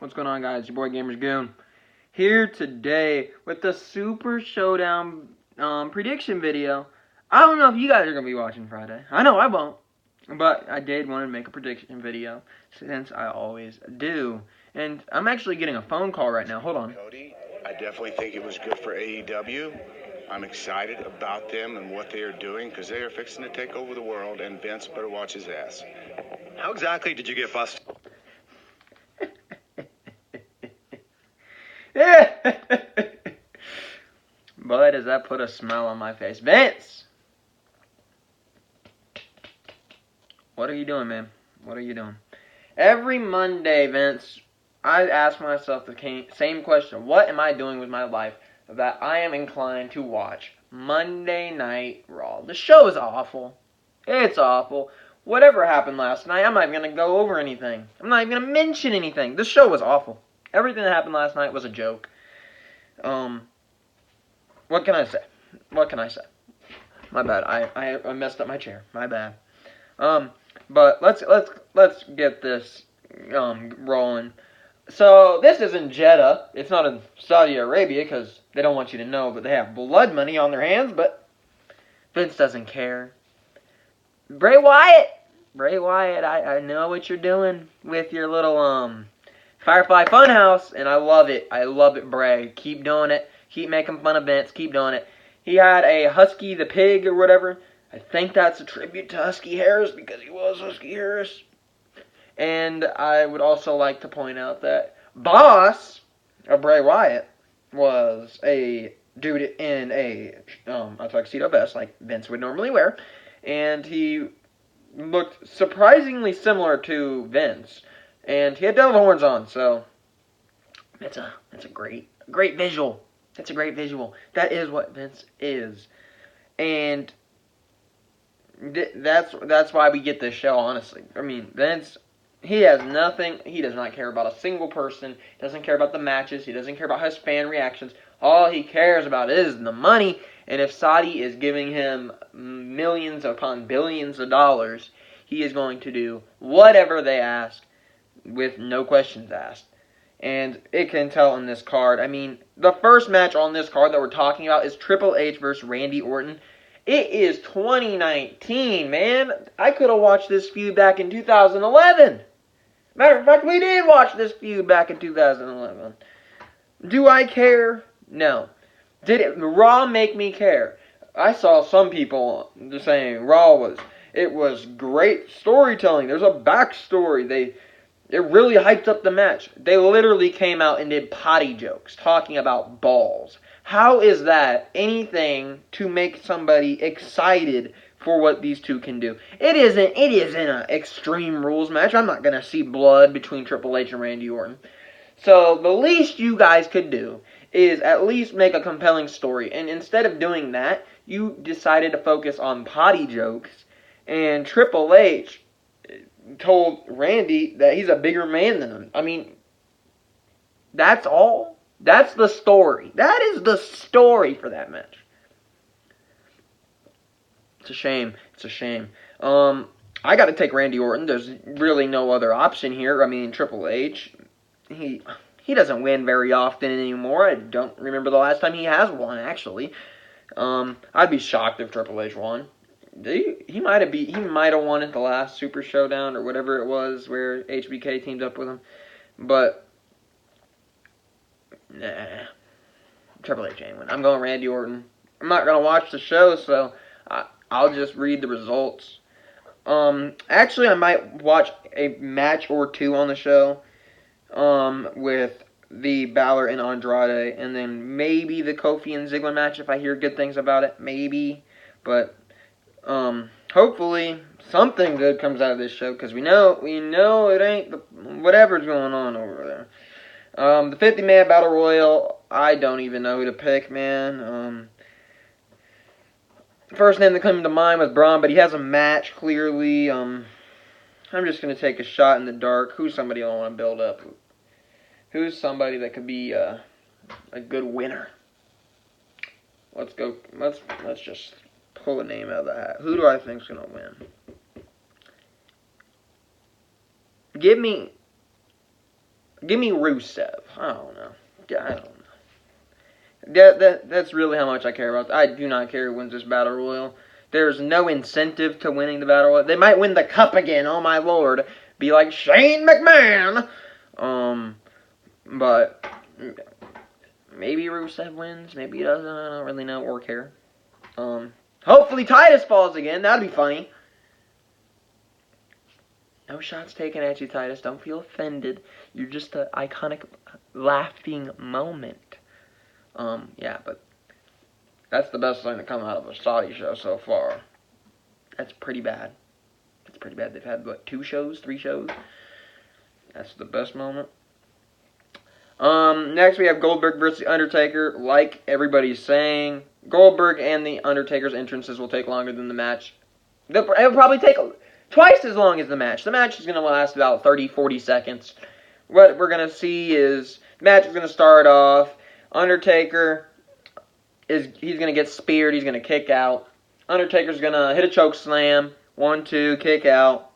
What's going on, guys? Your boy Gamers Goon here today with the Super Showdown prediction video. I don't know if you guys are going to be watching Friday. I know I won't. But I did want to make a prediction video since I always do. And I'm actually getting a phone call right now. Hold on. Cody, I definitely think it was good for AEW. I'm excited about them and what they are doing because they are fixing to take over the world, and Vince better watch his ass. How exactly did you get busted? Boy, does that put a smile on my face. Vince! What are you doing, man? What are you doing? Every Monday, Vince, I ask myself the same question. What am I doing with my life that I am inclined to watch Monday Night Raw? The show is awful. It's awful. Whatever happened last night, I'm not even going to go over anything. I'm not even going to mention anything. The show was awful. Everything that happened last night was a joke. What can I say? What can I say? My bad. I messed up my chair. My bad. But let's get this rolling. So this is in Jeddah. It's not in Saudi Arabia because they don't want you to know, but they have blood money on their hands. But Vince doesn't care. Bray Wyatt, I know what you're doing with your little Firefly Funhouse, and I love it. I love it, Bray. Keep doing it. Keep making fun of Vince. Keep doing it. He had a Husky the Pig or whatever. I think that's a tribute to Husky Harris because he was Husky Harris. And I would also like to point out that Boss of Bray Wyatt was a dude in a tuxedo vest like Vince would normally wear. And he looked surprisingly similar to Vince. And he had devil horns on, so it's a great visual. It's a great visual. That is what Vince is. And that's why we get this show, honestly. I mean, Vince, he has nothing. He does not care about a single person. He doesn't care about the matches. He doesn't care about his fan reactions. All he cares about is the money. And if Saudi is giving him millions upon billions of dollars, he is going to do whatever they ask with no questions asked. And it can tell in this card. I mean, the first match on this card that we're talking about is Triple H versus Randy Orton. It is 2019, man. I could have watched this feud back in 2011. Matter of fact, we did watch this feud back in 2011. Do I care? No. Did Raw make me care? I saw some people just saying Raw was great storytelling. There's a backstory. It really hyped up the match. They literally came out and did potty jokes talking about balls. How is that anything to make somebody excited for what these two can do? It isn't an Extreme Rules match. I'm not going to see blood between Triple H and Randy Orton. So the least you guys could do is at least make a compelling story. And instead of doing that, you decided to focus on potty jokes. And Triple H told Randy that he's a bigger man than him. I mean, that's all. That's the story. That is the story for that match. It's a shame. It's a shame. I got to take Randy Orton. There's really no other option here. I mean, Triple H, he doesn't win very often anymore. I don't remember the last time he has won, actually. I'd be shocked if Triple H won. He might have won at the last Super Showdown or whatever it was where HBK teamed up with him. But nah, Triple H ain't win. I'm going Randy Orton. I'm not going to watch the show, so I'll just read the results. Actually, I might watch a match or two on the show with the Balor and Andrade, and then maybe the Kofi and Ziggler match if I hear good things about it. Maybe. But hopefully something good comes out of this show, because we know it ain't whatever's going on over there. The 50-man Battle Royal, I don't even know who to pick, man. First name that came to mind was Braun, but he has a match, clearly. I'm just going to take a shot in the dark. Who's somebody I want to build up? Who's somebody that could be a good winner? Let's go. Let's just pull a name out of the hat. Who do I think's going to win? Give me Give me Rusev. I don't know. Yeah, I don't know. That's really how much I care about. I do not care who wins this Battle Royal. There's no incentive to winning the Battle Royal. They might win the cup again, oh my lord. Be like Shane McMahon. But maybe Rusev wins. Maybe he doesn't. I don't really know or care. Hopefully Titus falls again. That'd be funny. No shots taken at you, Titus. Don't feel offended. You're just an iconic laughing moment. Yeah, but that's the best thing to come out of a Saudi show so far. That's pretty bad. That's pretty bad. They've had, what, 2 shows? 3 shows? That's the best moment. Next we have Goldberg versus The Undertaker. Like everybody's saying, Goldberg and The Undertaker's entrances will take longer than the match. It'll probably take twice as long as the match. The match is going to last about 30-40 seconds. What we're going to see is, the match is going to start off, Undertaker, he's going to get speared, he's going to kick out. Undertaker's going to hit a choke slam, 1-2, kick out.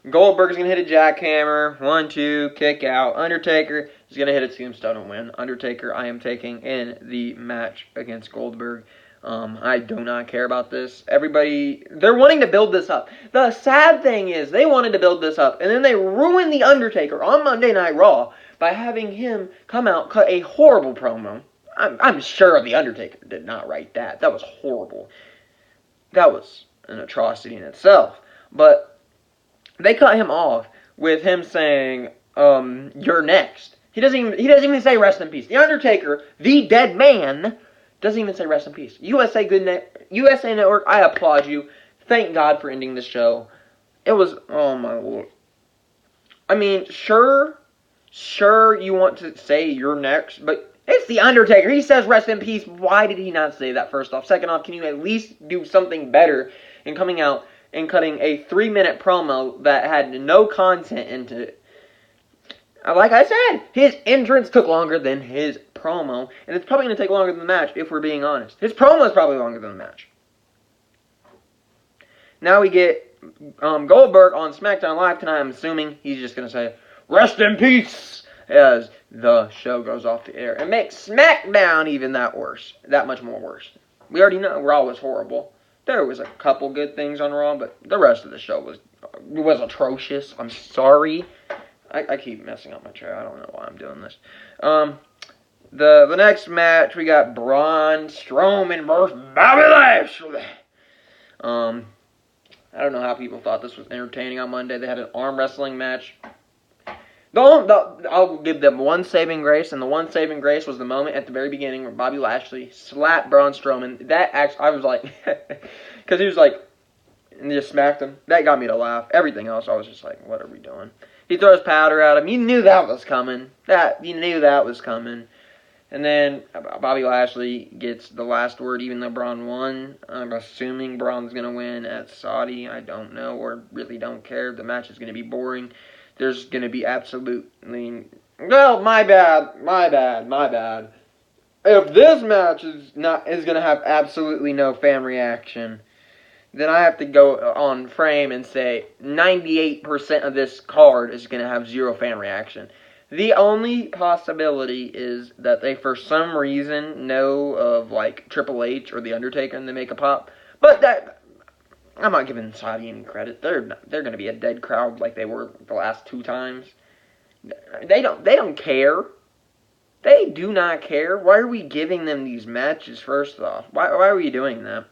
Goldberg's going to hit a jackhammer, 1-2, kick out. Undertaker is going to hit a tombstone and win. Undertaker, I am taking in the match against Goldberg. I do not care about this. Everybody, they're wanting to build this up. The sad thing is, they wanted to build this up, and then they ruined The Undertaker on Monday Night Raw by having him come out, cut a horrible promo. I'm sure The Undertaker did not write that. That was horrible. That was an atrocity in itself. But they cut him off with him saying, "You're next." He doesn't even say rest in peace. The Undertaker, the dead man, doesn't even say rest in peace. USA Network, I applaud you. Thank God for ending the show. It was, oh my lord. I mean, sure you want to say you're next, but it's The Undertaker. He says rest in peace. Why did he not say that, first off? Second off, can you at least do something better in coming out and cutting a 3-minute promo that had no content into it? Like I said, his entrance took longer than his promo, and it's probably going to take longer than the match, if we're being honest. His promo is probably longer than the match. Now we get Goldberg on SmackDown Live tonight. I'm assuming he's just going to say, rest in peace, as the show goes off the air. And makes SmackDown even that much more worse. We already know Raw was horrible. There was a couple good things on Raw, but the rest of the show was atrocious. I'm sorry. I keep messing up my chair. I don't know why I'm doing this. The next match, we got Braun Strowman versus Bobby Lashley. I don't know how people thought this was entertaining on Monday. They had an arm wrestling match. I'll give them one saving grace, and the one saving grace was the moment at the very beginning where Bobby Lashley slapped Braun Strowman. I was like, because he was like, and just smacked him. That got me to laugh. Everything else, I was just like, what are we doing? He throws powder at him. You knew that was coming. And then Bobby Lashley gets the last word, even though Braun won. I'm assuming Braun's going to win at Saudi. I don't know, or really don't care. The match is going to be boring. There's going to be absolutely... Well, my bad. If this match is going to have absolutely no fan reaction, then I have to go on frame and say 98% of this card is going to have 0 fan reaction. The only possibility is that they, for some reason, know of, like, Triple H or The Undertaker and they make a pop. But that, I'm not giving Saudi any credit. They're going to be a dead crowd like they were the last 2 times. They don't care. They do not care. Why are we giving them these matches, first off? Why are we doing that?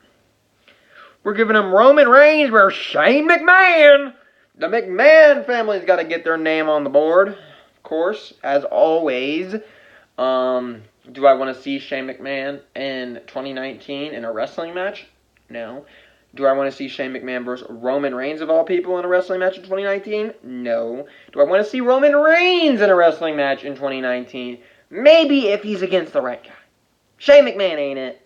We're giving them Roman Reigns versus Shane McMahon. The McMahon family's got to get their name on the board, of course, as always. Do I want to see Shane McMahon in 2019 in a wrestling match? No. Do I want to see Shane McMahon versus Roman Reigns, of all people, in a wrestling match in 2019? No. Do I want to see Roman Reigns in a wrestling match in 2019? Maybe if he's against the right guy. Shane McMahon ain't it.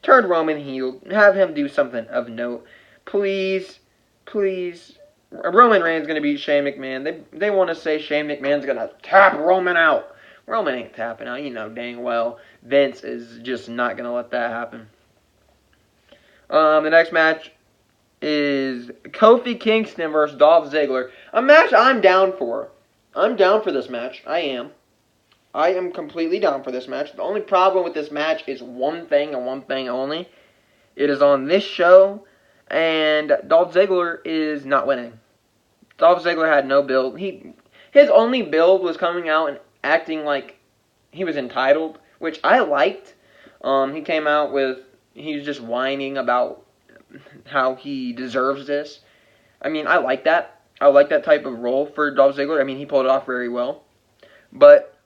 Turn Roman heel. Have him do something of note. Please. Roman Reigns is going to beat Shane McMahon. They want to say Shane McMahon's going to tap Roman out. Roman ain't tapping out. You know dang well Vince is just not going to let that happen. The next match is Kofi Kingston versus Dolph Ziggler. A match I'm down for. I'm down for this match. I am. I am completely down for this match. The only problem with this match is one thing and one thing only. It is on this show, and Dolph Ziggler is not winning. Dolph Ziggler had no build. His only build was coming out and acting like he was entitled, which I liked. He came out he was just whining about how he deserves this. I mean, I like that. I like that type of role for Dolph Ziggler. I mean, he pulled it off very well. But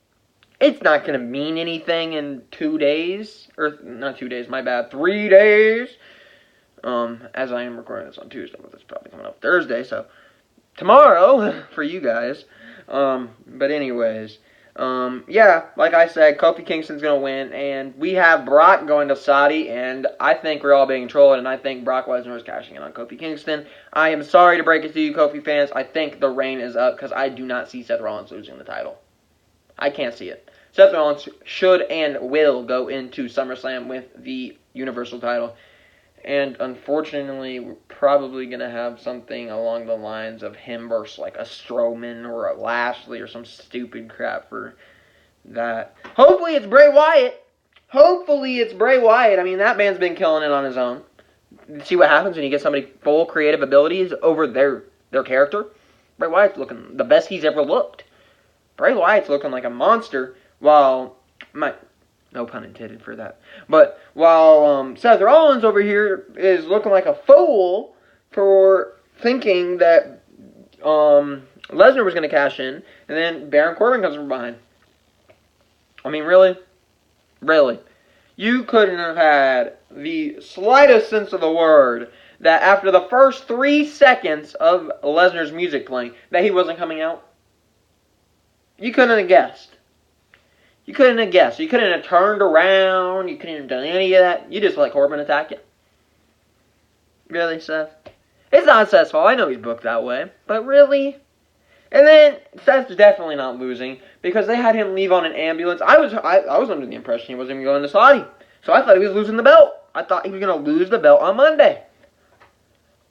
it's not going to mean anything in 2 days. Or, not 2 days, my bad. 3 days. As I am recording this on Tuesday, but it's probably coming up Thursday, so tomorrow for you guys. But anyways, yeah, like I said, Kofi Kingston's going to win, and we have Brock going to Saudi, and I think we're all being trolled, and I think Brock Lesnar is cashing in on Kofi Kingston. I am sorry to break it to you, Kofi fans. I think the reign is up, because I do not see Seth Rollins losing the title. I can't see it. Seth Rollins should and will go into SummerSlam with the Universal title. And unfortunately, we're probably going to have something along the lines of him versus like a Strowman or a Lashley or some stupid crap for that. Hopefully it's Bray Wyatt. I mean, that man's been killing it on his own. See what happens when you get somebody full creative abilities over their character? Bray Wyatt's looking the best he's ever looked. Bray Wyatt's looking like a monster while... No pun intended for that. But while Seth Rollins over here is looking like a fool for thinking that Lesnar was going to cash in, and then Baron Corbin comes from behind. I mean, really? Really? You couldn't have had the slightest sense of the word that after the first 3 seconds of Lesnar's music playing, that he wasn't coming out? You couldn't have guessed. You couldn't have guessed. You couldn't have turned around. You couldn't have done any of that. You just let Corbin attack you. Really, Seth? It's not Seth's fault. I know he's booked that way. But really? And then, Seth's definitely not losing because they had him leave on an ambulance. I was under the impression he wasn't even going to Saudi. So I thought he was losing the belt. I thought he was going to lose the belt on Monday.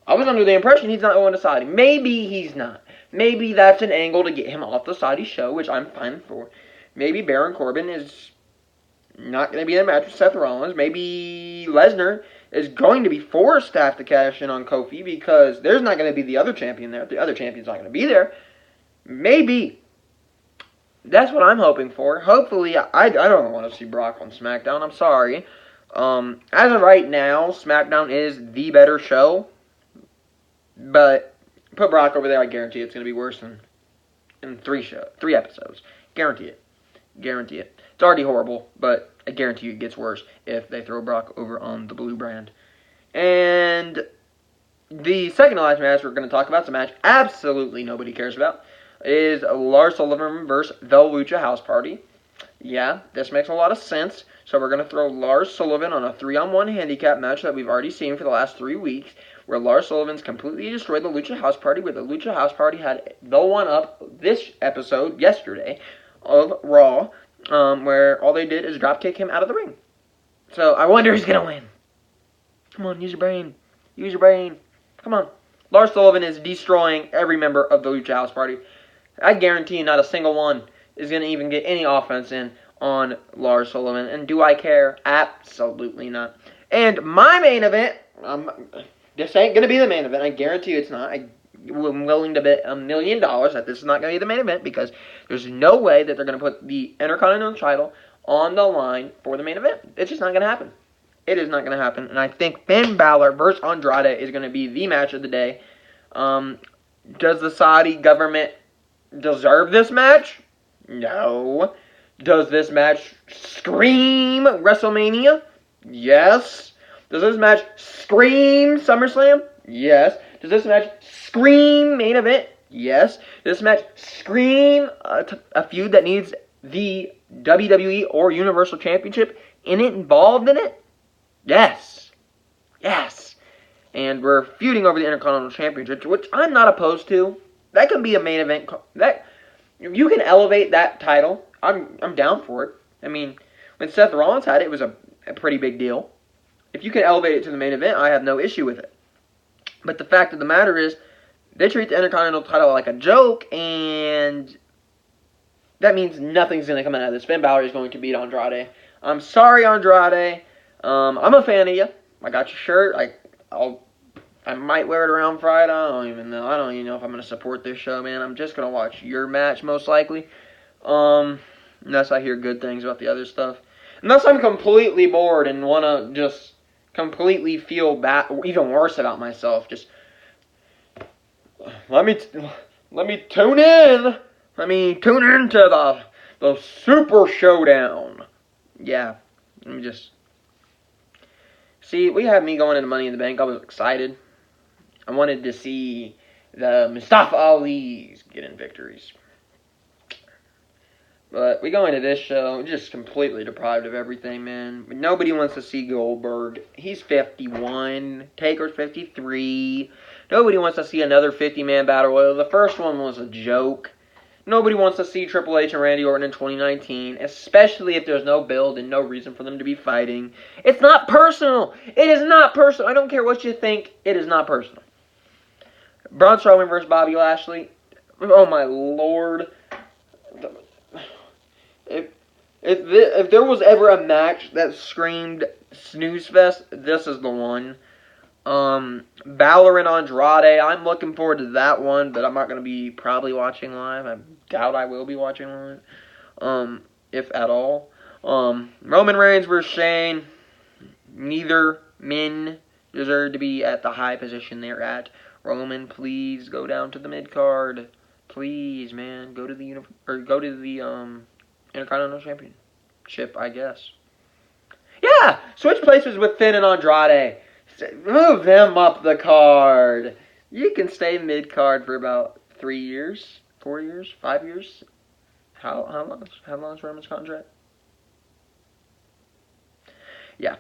I was under the impression he's not going to Saudi. Maybe he's not. Maybe that's an angle to get him off the Saudi show, which I'm fine for. Maybe Baron Corbin is not going to be in a match with Seth Rollins. Maybe Lesnar is going to be forced to have to cash in on Kofi because there's not going to be the other champion there. The other champion's not going to be there. Maybe. That's what I'm hoping for. Hopefully, I don't want to see Brock on SmackDown. I'm sorry. As of right now, SmackDown is the better show. But put Brock over there, I guarantee it's going to be worse than in 3 episodes. Guarantee it. Guarantee it. It's already horrible, but I guarantee you it gets worse if they throw Brock over on the blue brand. And the second to last match we're going to talk about, it's a match absolutely nobody cares about, is Lars Sullivan versus the Lucha House Party. Yeah, this makes a lot of sense. So we're going to throw Lars Sullivan on a 3-on-1 handicap match that we've already seen for the last 3 weeks, where Lars Sullivan's completely destroyed the Lucha House Party, where the Lucha House Party had the one-up this episode, yesterday, of Raw, where all they did is dropkick him out of the ring. So I wonder who's going to win. Come on, use your brain. Use your brain. Come on. Lars Sullivan is destroying every member of the Lucha House Party. I guarantee not a single one is going to even get any offense in on Lars Sullivan. And do I care? Absolutely not. And my main event, this ain't going to be the main event. I guarantee you it's not. I'm willing to bet $1 million that this is not going to be the main event because there's no way that they're going to put the Intercontinental title on the line for the main event. It's just not going to happen. It is not going to happen. And I think Finn Balor versus Andrade is going to be the match of the day. Does the Saudi government deserve this match? No. Does this match scream WrestleMania? Yes. Does this match scream SummerSlam? Yes. Does this match scream main event? Yes. Does this match scream a feud that needs the WWE or Universal Championship involved in it? Yes. Yes. And we're feuding over the Intercontinental Championship, which I'm not opposed to. That can be a main event. That if you can elevate that title, I'm down for it. I mean, when Seth Rollins had it, it was a pretty big deal. If you can elevate it to the main event, I have no issue with it. But the fact of the matter is, they treat the Intercontinental title like a joke, and that means nothing's going to come out of this. Finn Balor is going to beat Andrade. I'm sorry, Andrade. I'm a fan of you. I got your shirt. I might wear it around Friday. I don't even know. I don't even know if I'm going to support this show, man. I'm just going to watch your match, most likely. Unless I hear good things about the other stuff. Unless I'm completely bored and want to just completely feel bad, even worse about myself. Just let me tune in. Let me tune into the Super Showdown. Yeah, let me just see. We had me going into Money in the Bank. I was excited. I wanted to see the Mustafa Ali's getting victories. But we go into this show just completely deprived of everything, man. Nobody wants to see Goldberg. He's 51. Taker's 53. Nobody wants to see another 50-man battle royal. The first one was a joke. Nobody wants to see Triple H and Randy Orton in 2019, especially if there's no build and no reason for them to be fighting. It's not personal. It is not personal. I don't care what you think. It is not personal. Braun Strowman versus Bobby Lashley. Oh, my Lord. If there was ever a match that screamed snooze fest, this is the one. Balor and Andrade, I'm looking forward to that one, but I'm not going to be probably watching live. I doubt I will be watching live, if at all. Roman Reigns versus Shane. Neither men deserve to be at the high position they're at. Roman, please go down to the mid card. Please, man, go to the Intercontinental Championship, I guess. Yeah, switch places with Finn and Andrade. Move them up the card. You can stay mid card for about 3 years, 4 years, 5 years. How long is Roman's contract? Yeah.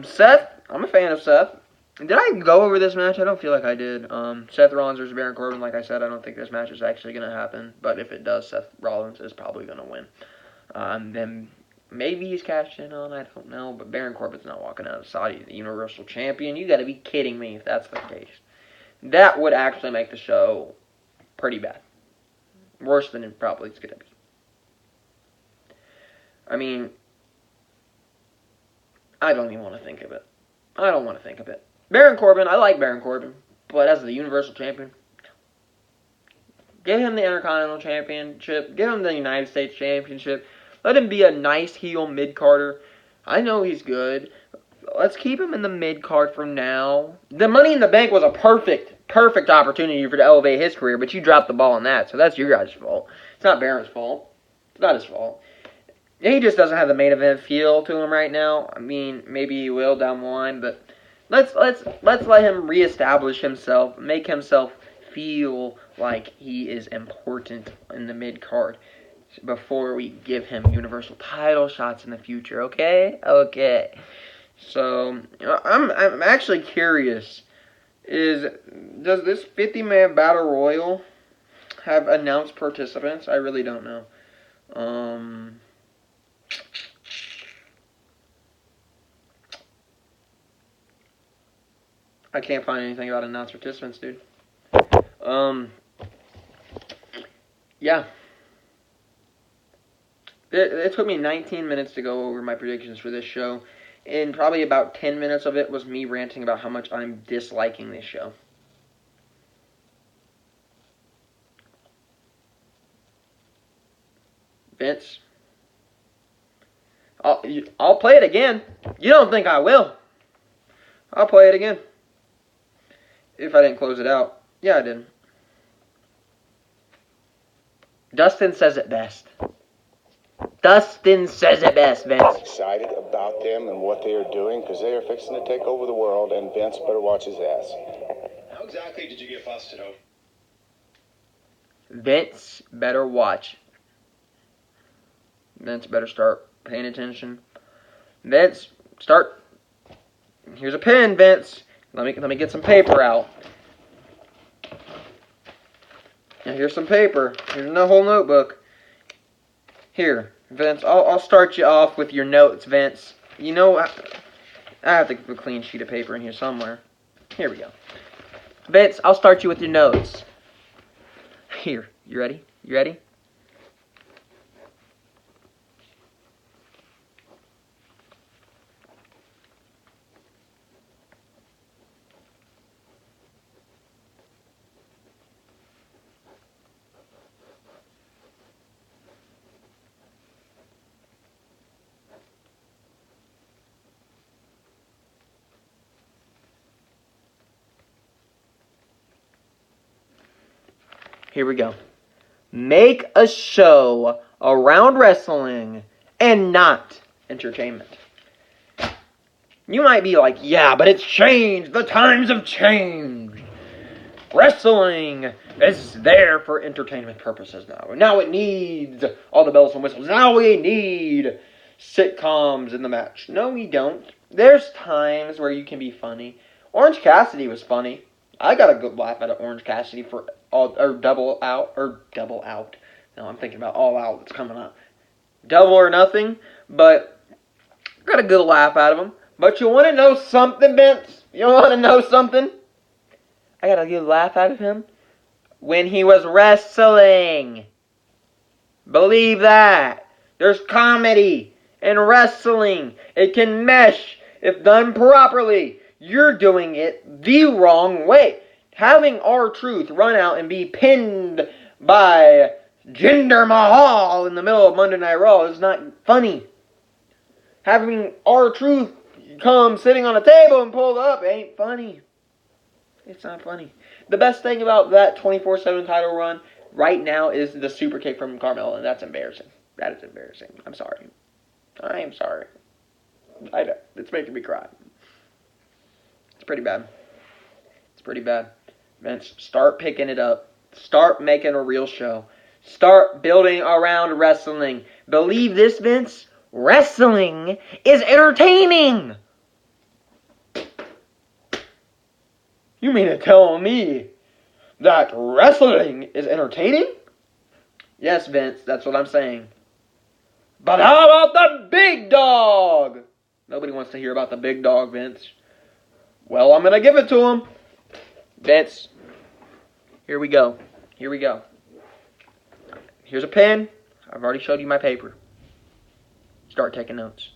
Seth. I'm a fan of Seth. Did I go over this match? I don't feel like I did. Seth Rollins versus Baron Corbin. Like I said, I don't think this match is actually going to happen. But if it does, Seth Rollins is probably going to win. Then maybe he's cashed in on. I don't know. But Baron Corbin's not walking out of Saudi, the Universal Champion. You got to be kidding me if that's the case. That would actually make the show pretty bad. Worse than it probably is going to be. I mean, I don't even want to think of it. I don't want to think of it. Baron Corbin, I like Baron Corbin, but as the Universal Champion, give him the Intercontinental Championship, give him the United States Championship, let him be a nice heel mid-carder. I know he's good. Let's keep him in the mid-card for now. The Money in the Bank was a perfect opportunity for to elevate his career, but you dropped the ball on that, so that's your guys' fault. It's not Baron's fault. It's not his fault. He just doesn't have the main event feel to him right now. I mean, maybe he will down the line, but let's let him reestablish himself, make himself feel like he is important in the mid card before we give him Universal title shots in the future. Okay. So I'm actually curious. Does this 50-man battle royal have announced participants? I really don't know. I can't find anything about announced participants, dude. Yeah. It took me 19 minutes to go over my predictions for this show, and probably about 10 minutes of it was me ranting about how much I'm disliking this show. Vince, I'll play it again. You don't think I will? I'll play it again. If I didn't close it out. Yeah, I didn't. Dustin says it best. Vince. Excited about them and what they are doing because they are fixing to take over the world, and Vince better watch his ass. How exactly did you get busted over? Vince better watch. Vince better start paying attention. Vince, start. Here's a pen, Vince. Let me get some paper out. Now here's some paper. Here's the whole notebook. Here, Vince. I'll start you off with your notes, Vince. You know, I have to keep a clean sheet of paper in here somewhere. Here we go. Vince, I'll start you with your notes. Here, you ready? Here we go. Make a show around wrestling and not entertainment. You might be like, yeah, but it's changed. The times have changed. Wrestling is there for entertainment purposes now. Now it needs all the bells and whistles. Now we need sitcoms in the match. No, we don't. There's times where you can be funny. Orange Cassidy was funny. I got a good laugh out of Orange Cassidy for Double Out. No, I'm thinking about All Out that's coming up. Double or Nothing, but got a good laugh out of him. But you want to know something, Vince? You want to know something? I got a good laugh out of him when he was wrestling. Believe that. There's comedy in wrestling. It can mesh if done properly. You're doing it the wrong way. Having R-Truth run out and be pinned by Jinder Mahal in the middle of Monday Night Raw is not funny. Having R-Truth come sitting on a table and pull up ain't funny. It's not funny. The best thing about that 24/7 title run right now is the super kick from Carmelo, and that's embarrassing. That is embarrassing. I'm sorry. I am sorry. I know. It's making me cry. It's pretty bad. It's pretty bad. Vince, start picking it up. Start making a real show. Start building around wrestling. Believe this, Vince. Wrestling is entertaining. You mean to tell me that wrestling is entertaining? Yes, Vince, that's what I'm saying. But how about the big dog? Nobody wants to hear about the big dog, Vince. Well, I'm going to give it to him. Vince, here we go. Here we go. Here's a pen. I've already showed you my paper. Start taking notes.